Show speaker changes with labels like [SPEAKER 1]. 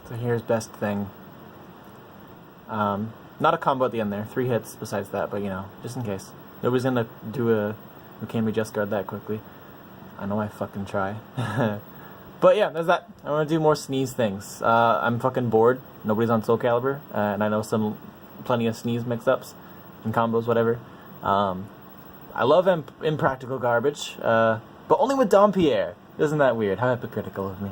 [SPEAKER 1] So here's best thing. Not a combo at the end there. 3 hits besides that, but you know, just in case. Nobody's gonna do a Ukami Just Guard that quickly. I know I fucking try. But yeah, there's that. I want to do more sneeze things. I'm fucking bored. Nobody's on Soul Calibur, and I know plenty of sneeze mix-ups and combos, whatever. I love impractical garbage, but only with Dampierre. Isn't that weird? How hypocritical of me.